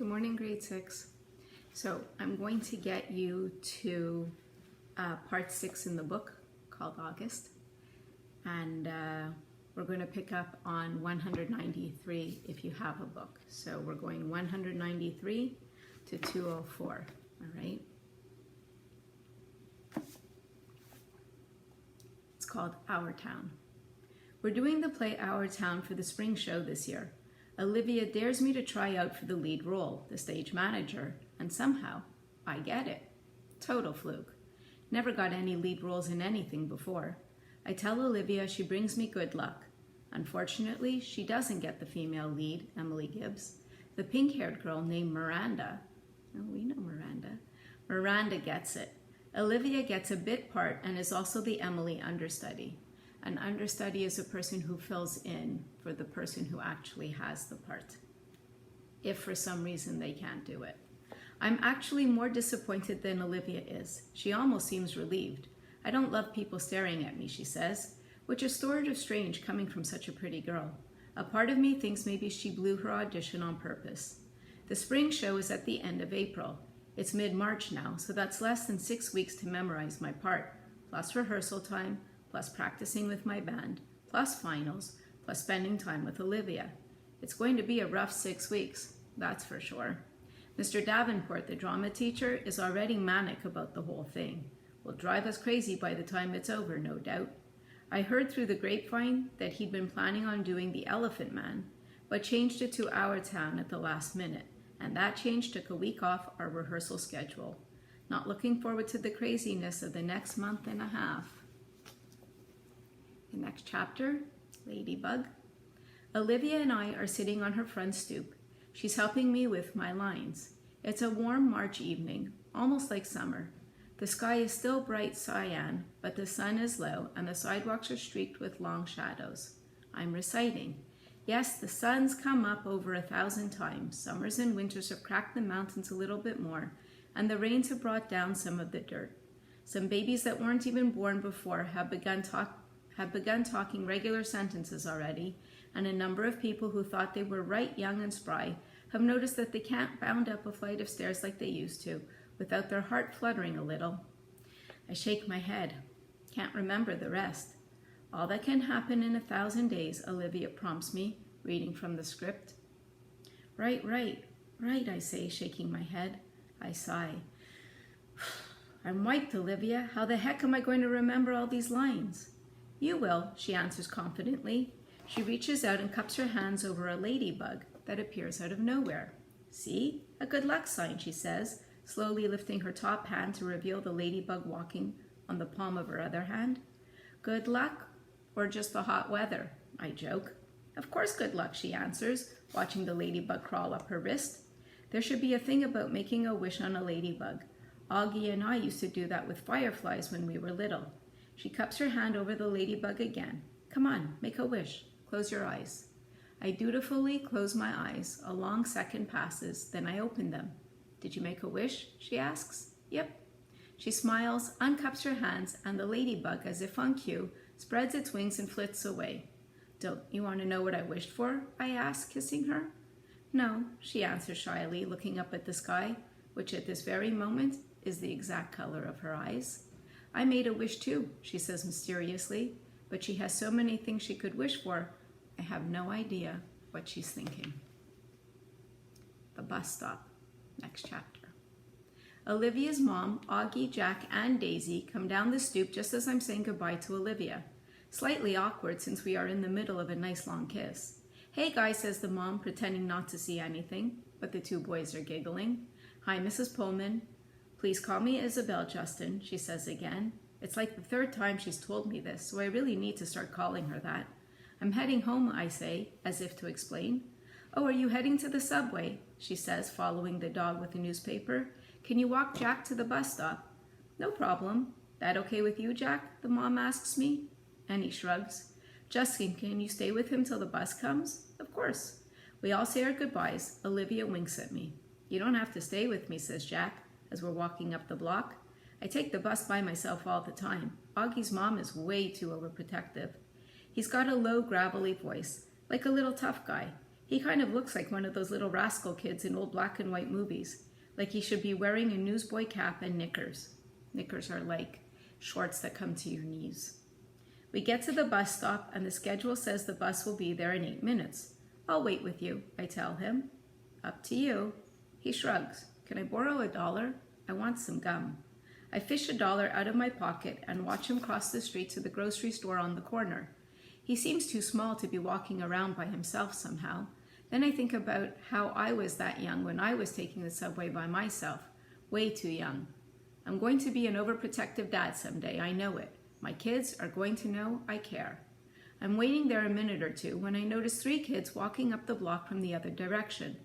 Good morning, grade 6. So I'm going to get you to part 6 in the book called August. And we're going to pick up on 193 if you have a book. So we're going 193 to 204, all right? It's called Our Town. We're doing the play Our Town for the spring show this year. Olivia dares me to try out for the lead role, the stage manager, and somehow I get it. Total fluke. Never got any lead roles in anything before. I tell Olivia she brings me good luck. Unfortunately, she doesn't get the female lead, Emily Gibbs. The pink-haired girl named Miranda. Oh, we know Miranda. Miranda gets it. Olivia gets a bit part and is also the Emily understudy. An understudy is a person who fills in for the person who actually has the part, if for some reason they can't do it. I'm actually more disappointed than Olivia is. She almost seems relieved. I don't love people staring at me, she says, which is sort of strange coming from such a pretty girl. A part of me thinks maybe she blew her audition on purpose. The spring show is at the end of April. It's mid-March now, so that's less than 6 weeks to memorize my part, plus rehearsal time, plus practicing with my band, plus finals, plus spending time with Olivia. It's going to be a rough 6 weeks, that's for sure. Mr. Davenport, the drama teacher, is already manic about the whole thing. Will drive us crazy by the time it's over, no doubt. I heard through the grapevine that he'd been planning on doing The Elephant Man, but changed it to Our Town at the last minute, and that change took a week off our rehearsal schedule. Not looking forward to the craziness of the next month and a half. The next chapter, Ladybug. Olivia and I are sitting on her front stoop. She's helping me with my lines. It's a warm March evening, almost like summer. The sky is still bright cyan, but the sun is low and the sidewalks are streaked with long shadows. I'm reciting. Yes, the sun's come up over 1,000 times. Summers and winters have cracked the mountains a little bit more, and the rains have brought down some of the dirt. Some babies that weren't even born before have begun talking regular sentences already, and a number of people who thought they were right young and spry have noticed that they can't bound up a flight of stairs like they used to, without their heart fluttering a little. I shake my head. Can't remember the rest. All that can happen in 1,000 days, Olivia prompts me, reading from the script. Right, I say, shaking my head. I sigh. I'm wiped, Olivia. How the heck am I going to remember all these lines? You will, she answers confidently. She reaches out and cups her hands over a ladybug that appears out of nowhere. See? A good luck sign, she says, slowly lifting her top hand to reveal the ladybug walking on the palm of her other hand. Good luck? Or just the hot weather? I joke. Of course good luck, she answers, watching the ladybug crawl up her wrist. There should be a thing about making a wish on a ladybug. Augie and I used to do that with fireflies when we were little. She cups her hand over the ladybug again. Come on, make a wish. Close your eyes. I dutifully close my eyes. A long second passes, then I open them. Did you make a wish? She asks. Yep. She smiles, uncups her hands, and the ladybug, as if on cue, spreads its wings and flits away. Don't you want to know what I wished for? I ask, kissing her. No, she answers shyly, looking up at the sky, which at this very moment is the exact color of her eyes. I made a wish too, she says mysteriously, but she has so many things she could wish for, I have no idea what she's thinking. The bus stop. Next chapter. Olivia's mom, Augie, Jack, and Daisy come down the stoop just as I'm saying goodbye to Olivia. Slightly awkward since we are in the middle of a nice long kiss. Hey guys, says the mom, pretending not to see anything, but the two boys are giggling. Hi, Mrs. Pullman. Please call me Isabel, Justin, she says again. It's like the 3rd time she's told me this, so I really need to start calling her that. I'm heading home, I say, as if to explain. Oh, are you heading to the subway? She says, following the dog with a newspaper. Can you walk Jack to the bus stop? No problem. That okay with you, Jack? The mom asks me. And he shrugs. Justin, can you stay with him till the bus comes? Of course. We all say our goodbyes. Olivia winks at me. You don't have to stay with me, says Jack, as we're walking up the block. I take the bus by myself all the time. Augie's mom is way too overprotective. He's got a low, gravelly voice, like a little tough guy. He kind of looks like one of those little rascal kids in old black and white movies, like he should be wearing a newsboy cap and knickers. Knickers are like shorts that come to your knees. We get to the bus stop, and the schedule says the bus will be there in 8 minutes. I'll wait with you, I tell him. Up to you. He shrugs. Can I borrow $1? I want some gum. I fish $1 out of my pocket and watch him cross the street to the grocery store on the corner. He seems too small to be walking around by himself somehow. Then I think about how I was that young when I was taking the subway by myself. Way too young. I'm going to be an overprotective dad someday, I know it. My kids are going to know I care. I'm waiting there a minute or two when I notice 3 kids walking up the block from the other direction.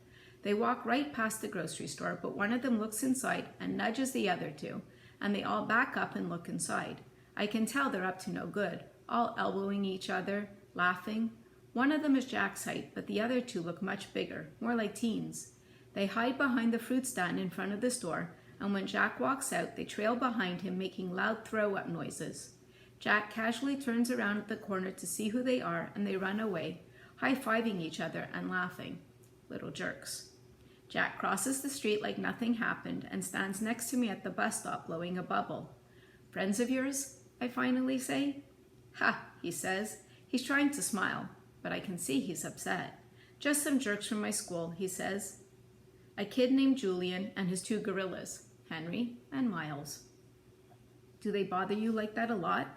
They walk right past the grocery store, but one of them looks inside and nudges the other 2, and they all back up and look inside. I can tell they're up to no good, all elbowing each other, laughing. One of them is Jack's height, but the other 2 look much bigger, more like teens. They hide behind the fruit stand in front of the store, and when Jack walks out, they trail behind him, making loud throw-up noises. Jack casually turns around at the corner to see who they are, and they run away, high-fiving each other and laughing. Little jerks. Jack crosses the street like nothing happened and stands next to me at the bus stop blowing a bubble. Friends of yours? I finally say. Ha, he says. He's trying to smile, but I can see he's upset. Just some jerks from my school, he says. A kid named Julian and his 2 gorillas, Henry and Miles. Do they bother you like that a lot?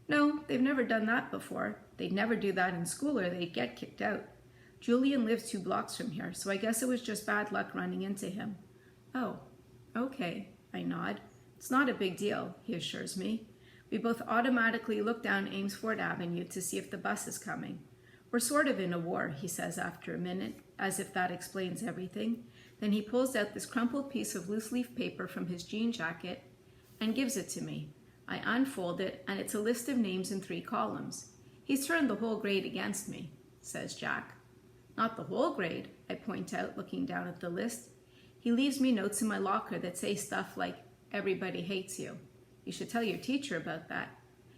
No, they've never done that before. They'd never do that in school or they'd get kicked out. Julian lives 2 blocks from here, so I guess it was just bad luck running into him. Oh, okay, I nod. It's not a big deal, he assures me. We both automatically look down Amesfort Avenue to see if the bus is coming. We're sort of in a war, he says after a minute, as if that explains everything. Then he pulls out this crumpled piece of loose-leaf paper from his jean jacket and gives it to me. I unfold it, and it's a list of names in 3 columns. He's turned the whole grade against me, says Jack. Not the whole grade, I point out, looking down at the list. He leaves me notes in my locker that say stuff like, everybody hates you. You should tell your teacher about that.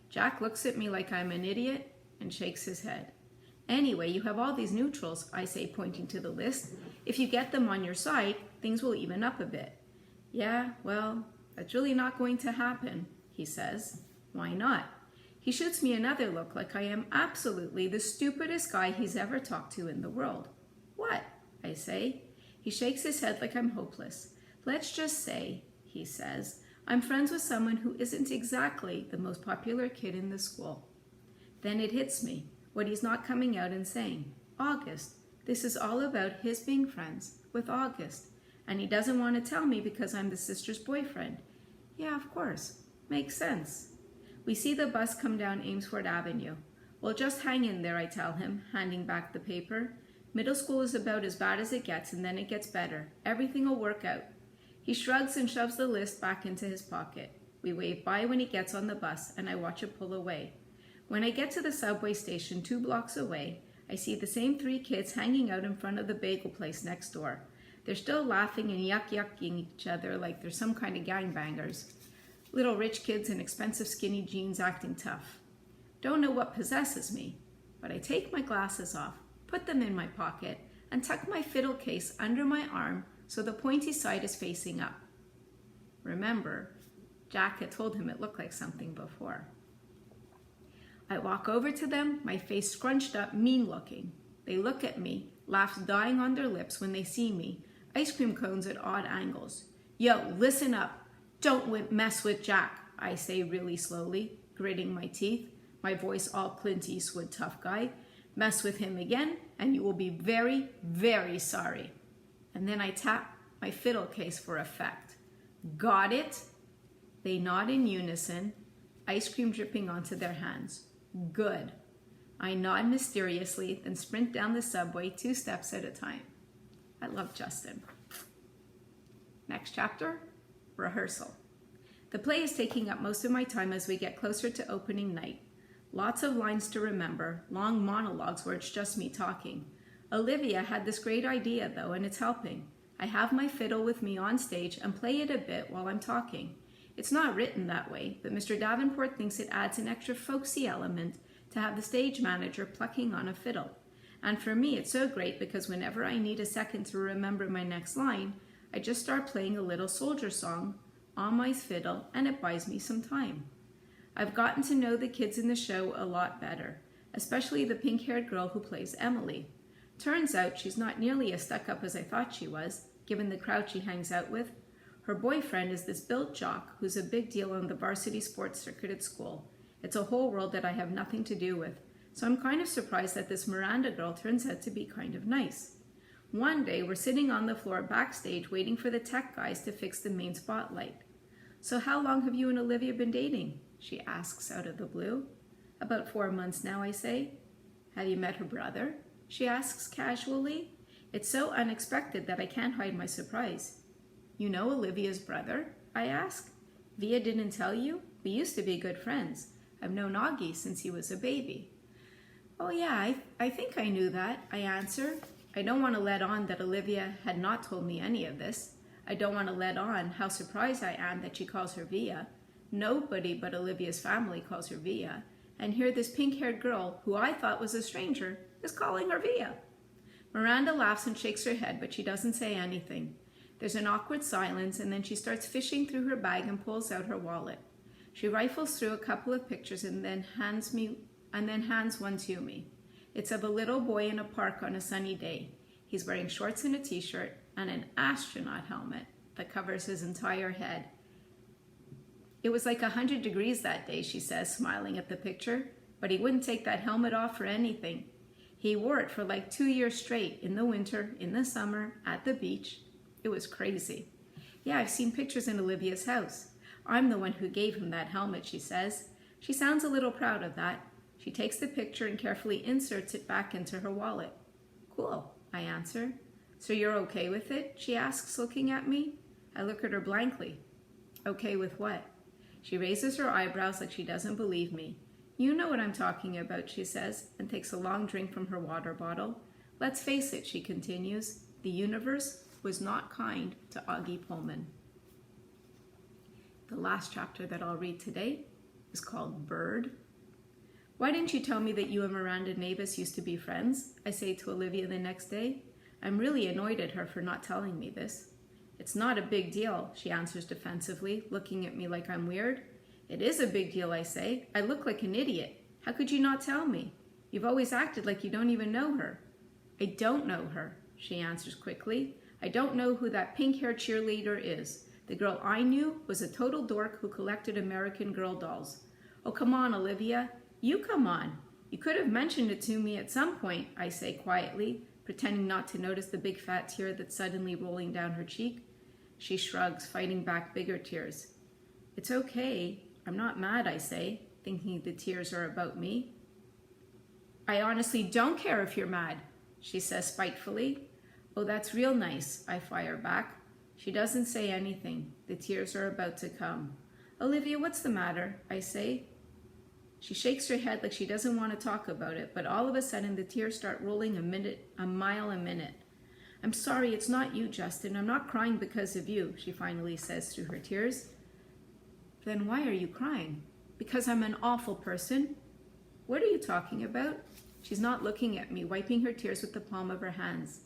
Jack looks at me like I'm an idiot and shakes his head. Anyway, you have all these neutrals, I say, pointing to the list. If you get them on your side, things will even up a bit. Yeah, well, that's really not going to happen, he says. Why not? He shoots me another look like I am absolutely the stupidest guy he's ever talked to in the world. What? I say. He shakes his head like I'm hopeless. Let's just say, he says, I'm friends with someone who isn't exactly the most popular kid in the school. Then it hits me, what he's not coming out and saying. August. This is all about his being friends with August. And he doesn't want to tell me because I'm the sister's boyfriend. Yeah, of course. Makes sense. We see the bus come down Amesfort Avenue. Well, just hang in there, I tell him, handing back the paper. Middle school is about as bad as it gets, and then it gets better. Everything will work out. He shrugs and shoves the list back into his pocket. We wave bye when he gets on the bus, and I watch it pull away. When I get to the subway station 2 blocks away, I see the same 3 kids hanging out in front of the bagel place next door. They're still laughing and yuck-yucking each other like they're some kind of gangbangers. Little rich kids in expensive skinny jeans acting tough. Don't know what possesses me, but I take my glasses off, put them in my pocket, and tuck my fiddle case under my arm so the pointy side is facing up. Remember, Jack had told him it looked like something before. I walk over to them, my face scrunched up, mean-looking. They look at me, laughs dying on their lips when they see me, ice cream cones at odd angles. Yo, listen up. Don't mess with Jack, I say really slowly, gritting my teeth, my voice all Clint Eastwood tough guy. Mess with him again, and you will be very, very sorry. And then I tap my fiddle case for effect. Got it? They nod in unison, ice cream dripping onto their hands. Good. I nod mysteriously, then sprint down the subway 2 steps at a time. I love Justin. Next chapter, rehearsal. The play is taking up most of my time as we get closer to opening night. Lots of lines to remember, long monologues where it's just me talking. Olivia had this great idea though, and it's helping. I have my fiddle with me on stage and play it a bit while I'm talking. It's not written that way, but Mr. Davenport thinks it adds an extra folksy element to have the stage manager plucking on a fiddle. And for me, it's so great because whenever I need a second to remember my next line, I just start playing a little soldier song on my fiddle and it buys me some time. I've gotten to know the kids in the show a lot better, especially the pink-haired girl who plays Emily. Turns out she's not nearly as stuck-up as I thought she was, given the crowd she hangs out with. Her boyfriend is this built jock who's a big deal on the varsity sports circuit at school. It's a whole world that I have nothing to do with, so I'm kind of surprised that this Miranda girl turns out to be kind of nice. One day, we're sitting on the floor backstage waiting for the tech guys to fix the main spotlight. "So how long have you and Olivia been dating?" she asks out of the blue. "About 4 months now," I say. "Have you met her brother?" she asks casually. It's so unexpected that I can't hide my surprise. "You know Olivia's brother?" I ask. "Via didn't tell you? We used to be good friends. I've known Augie since he was a baby." "Oh yeah, I think I knew that," I answer. I don't want to let on that Olivia had not told me any of this. I don't want to let on how surprised I am that she calls her Via. Nobody but Olivia's family calls her Via. And here this pink-haired girl, who I thought was a stranger, is calling her Via. Miranda laughs and shakes her head, but she doesn't say anything. There's an awkward silence, and then she starts fishing through her bag and pulls out her wallet. She rifles through a couple of pictures and then hands one to me. It's of a little boy in a park on a sunny day. He's wearing shorts and a t-shirt and an astronaut helmet that covers his entire head. "It was like 100 degrees that day," she says, smiling at the picture, "but he wouldn't take that helmet off for anything. He wore it for like 2 years straight, in the winter, in the summer, at the beach. It was crazy." "Yeah, I've seen pictures in Olivia's house. I'm the one who gave him that helmet," she says. She sounds a little proud of that. She takes the picture and carefully inserts it back into her wallet. "Cool," I answer. "So you're okay with it?" she asks, looking at me. I look at her blankly. "Okay with what?" She raises her eyebrows like she doesn't believe me. "You know what I'm talking about," she says, and takes a long drink from her water bottle. "Let's face it," she continues, "the universe was not kind to Augie Pullman." The last chapter that I'll read today is called Bird. "Why didn't you tell me that you and Miranda Navis used to be friends?" I say to Olivia the next day. I'm really annoyed at her for not telling me this. "It's not a big deal," she answers defensively, looking at me like I'm weird. "It is a big deal," I say. "I look like an idiot. How could you not tell me? You've always acted like you don't even know her." "I don't know her," she answers quickly. "I don't know who that pink-haired cheerleader is. The girl I knew was a total dork who collected American Girl dolls." "Oh, come on, Olivia. You come on. You could have mentioned it to me at some point," I say quietly, pretending not to notice the big fat tear that's suddenly rolling down her cheek. She shrugs, fighting back bigger tears. "It's okay. I'm not mad," I say, thinking the tears are about me. "I honestly don't care if you're mad," she says spitefully. "Oh, that's real nice," I fire back. She doesn't say anything. The tears are about to come. "Olivia, what's the matter?" I say. She shakes her head like she doesn't want to talk about it, but all of a sudden the tears start rolling a mile a minute. "I'm sorry, it's not you, Justin. I'm not crying because of you," she finally says through her tears. "Then why are you crying?" "Because I'm an awful person." "What are you talking about?" She's not looking at me, wiping her tears with the palm of her hands.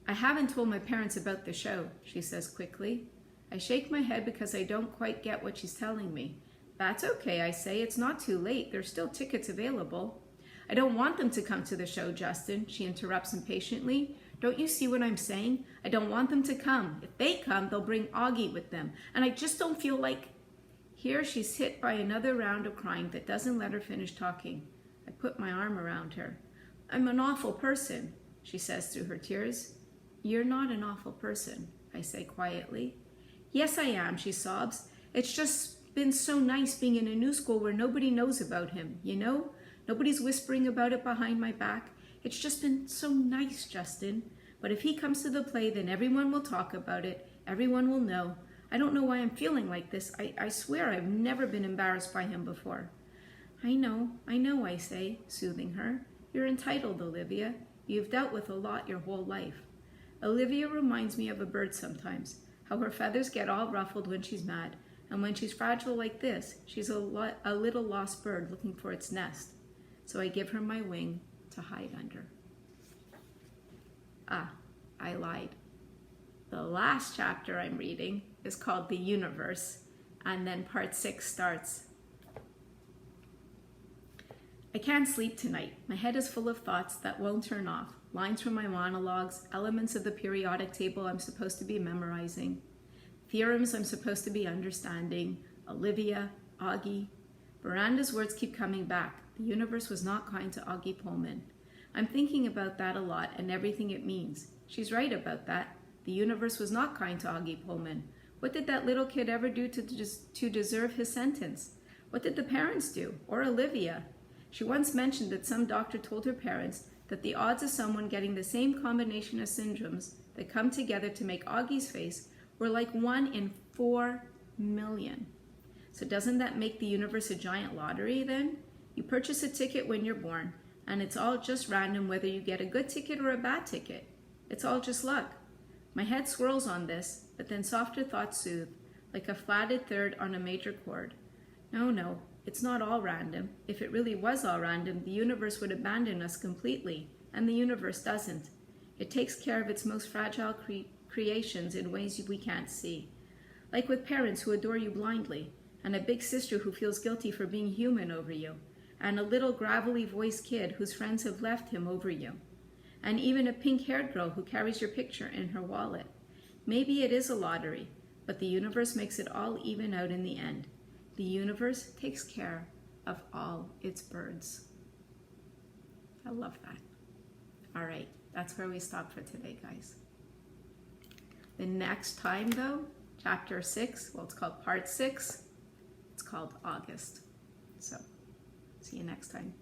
"I haven't told my parents about the show," she says quickly. I shake my head because I don't quite get what she's telling me. "That's okay," I say. "It's not too late. There's still tickets available." "I don't want them to come to the show, Justin," she interrupts impatiently. "Don't you see what I'm saying? I don't want them to come. If they come, they'll bring Augie with them. And I just don't feel like..." Here she's hit by another round of crying that doesn't let her finish talking. I put my arm around her. "I'm an awful person," she says through her tears. "You're not an awful person," I say quietly. "Yes, I am," she sobs. "It's just been so nice being in a new school where nobody knows about him, you know? Nobody's whispering about it behind my back. It's just been so nice, Justin. But if he comes to the play, then everyone will talk about it. Everyone will know. I don't know why I'm feeling like this. I swear I've never been embarrassed by him before." I know, I say, soothing her. "You're entitled, Olivia. You've dealt with a lot your whole life." Olivia reminds me of a bird sometimes, how her feathers get all ruffled when she's mad, and when she's fragile like this, she's a little lost bird looking for its nest. So I give her my wing to hide under. I lied. The last chapter I'm reading is called The Universe, and then part 6 starts. I can't sleep tonight. My head is full of thoughts that won't turn off. Lines from my monologues, elements of the periodic table I'm supposed to be memorizing, theorems I'm supposed to be understanding, Olivia, Augie. Miranda's words keep coming back. The universe was not kind to Augie Pullman. I'm thinking about that a lot and everything it means. She's right about that. The universe was not kind to Augie Pullman. What did that little kid ever do to deserve his sentence? What did the parents do? Or Olivia? She once mentioned that some doctor told her parents that the odds of someone getting the same combination of syndromes that come together to make Augie's face were like 1 in 4 million. So doesn't that make the universe a giant lottery then? You purchase a ticket when you're born, and it's all just random whether you get a good ticket or a bad ticket. It's all just luck. My head swirls on this, but then softer thoughts soothe, like a flatted third on a major chord. No, it's not all random. If it really was all random, the universe would abandon us completely, and the universe doesn't. It takes care of its most fragile creations in ways we can't see. Like with parents who adore you blindly, and a big sister who feels guilty for being human over you, and a little gravelly voiced kid whose friends have left him over you, and even a pink-haired girl who carries your picture in her wallet. Maybe it is a lottery, but the universe makes it all even out in the end. The universe takes care of all its birds. I love that. All right, that's where we stop for today, guys. The next time, though, chapter 6, well, it's called part 6. It's called August. So, see you next time.